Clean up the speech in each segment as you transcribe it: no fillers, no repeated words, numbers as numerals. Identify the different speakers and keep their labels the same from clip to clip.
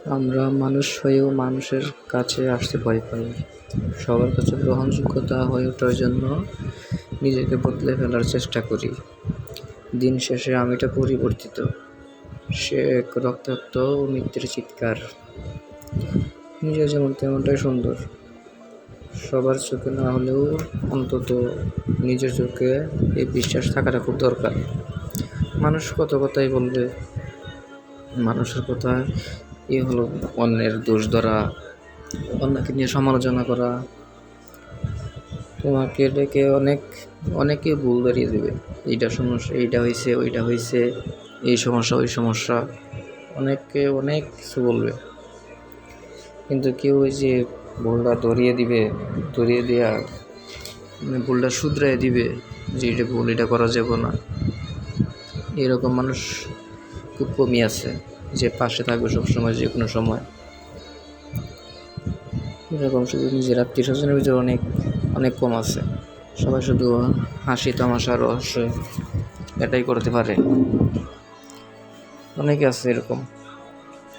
Speaker 1: আমরা মানুষ হয়েও মানুষের কাছে আসতে ভয় পাই। সবার কাছে গ্রহণযোগ্যতা হয়ে ওঠার জন্য নিজেকে বদলে ফেলার চেষ্টা করি। দিন শেষে আমিটা পরিবর্তিত। সে এক রক্তাক্ত ও মিথ্যের চিৎকার। নিজে যেমন তেমনটাই সুন্দর। সবার চোখে না হলেও অন্তত নিজের চোখে এই বিশ্বাস থাকাটা খুব দরকার। মানুষ কত কথাই বলবে, মানুষের কথা হলো অন্যের দোষ ধরা, অন্যকে নিয়ে সমালোচনা করা। তোমাকে ডেকে অনেকে ভুল ধরিয়ে দেবে, এইটা সমস্যা, এইটা হয়েছে, ওইটা হয়েছে, এই সমস্যা, ওই সমস্যা, অনেকে অনেক কিছু বলবে। কিন্তু কেউ ওই যে ভুলটা ধরিয়ে দেওয়া ভুলটা শুধরাই দিবে যে এটা ভুল, এটা করা যাবে না, এরকম মানুষ খুব কমই আছে যে পাশে থাকবে সবসময়, যে কোনো সময়। এরকম শুধু নিজের আত্মীয় স্বজনের ভিতরে অনেক কম আছে। সবাই শুধু হাসি তামাশা রহস্য এটাই করতে পারে। অনেকে আছে এরকম,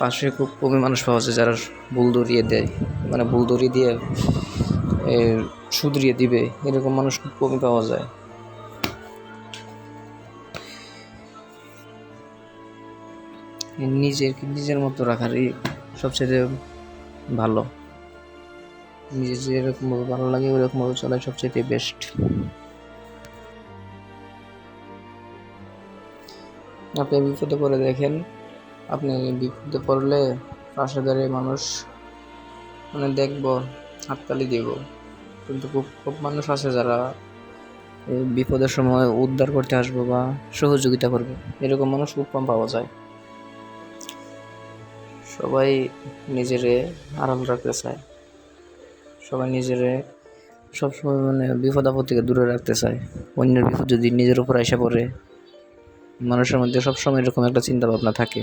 Speaker 1: পাশে খুব কমই মানুষ পাওয়া যায় যারা ভুল ধরিয়ে দেয়, মানে ভুল ধরিয়ে দিয়ে শুধরিয়ে দিবে, এরকম মানুষ খুব কমই পাওয়া যায়। নিজের মতো রাখারই সবচেয়ে ভালো। নিজের যেরকমভাবে ভালো লাগে ওরকমভাবে চলাই সবচেয়ে বেস্ট। আপনি বিপদে পড়ে দেখেন, আপনি বিপদে পড়লে পাশে দাঁড়িয়ে মানুষ দেখবো, হাততালি দিব, কিন্তু খুব মানুষ আছে যারা এই বিপদের সময় উদ্ধার করতে আসবো বা সহযোগিতা করবে, এরকম মানুষ খুব কম পাওয়া যায়। সবাই নিজেরে আড়াল রাখতে চায়, সবাই নিজেরে সবসময় বিপদ আপদ থেকে দূরে রাখতে চায়। অন্যের বিপদ যদি নিজের উপর এসে পড়ে, মানুষের মধ্যে সবসময় এরকম একটা চিন্তা ভাবনা থাকে।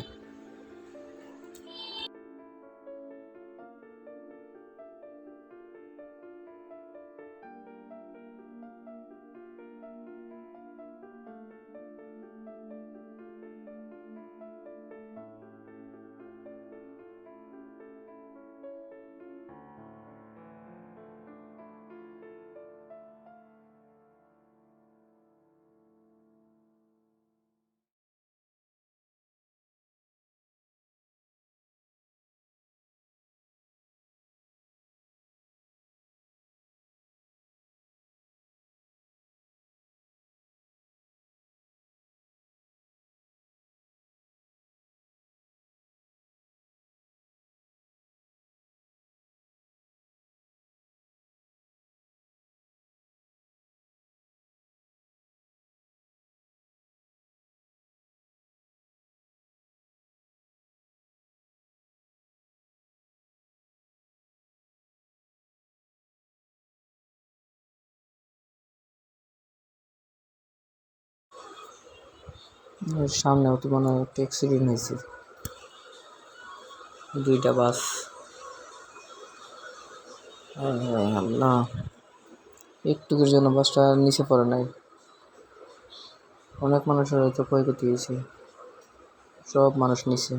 Speaker 1: সামনেও তো মনে হয় একটা অ্যাক্সিডেন্ট হয়েছে, 2টা বাস। আল্লাহ, একটুকুর জন্য বাসটা নিচে পড়ে নাই, অনেক মানুষের হয়তো ক্ষয়ক্ষতি হয়েছে। সব মানুষ নিচে,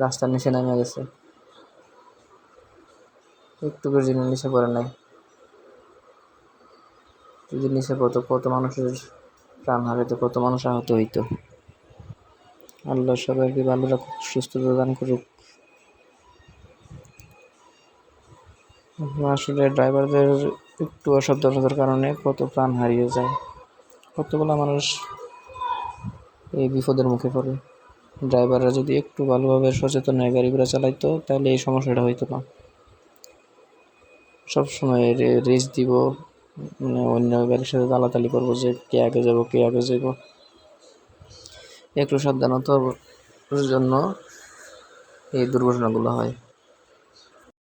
Speaker 1: রাস্তার নিচে নেমে গেছে, একটুকুর জন্য নিচে পড়ে নাই। যদি নিচে পড়তো কত মানুষের প্রাণ হারাইতো, কত মানুষ আহত হইতো। আল্লাহ সবাইকে ভালো রাখুক, সুস্থতা দান করুক। আসলে ড্রাইভারদের একটু অসাবধানতার কারণে কত প্রাণ হারিয়ে যায়, কতগুলো মানুষ এই বিপদের মুখে পড়ে। ড্রাইভাররা যদি একটু ভালোভাবে সচেতন হয়ে গাড়ি ঘোড়া চালাইতো তাহলে এই সমস্যাটা হইতো না। সবসময় রেস দিব, অন্য গাড়ির সাথে তালাতালি করবো যে কে আগে যাব। একটু সাবধানতার জন্য এই দুর্ঘটনাগুলো হয়।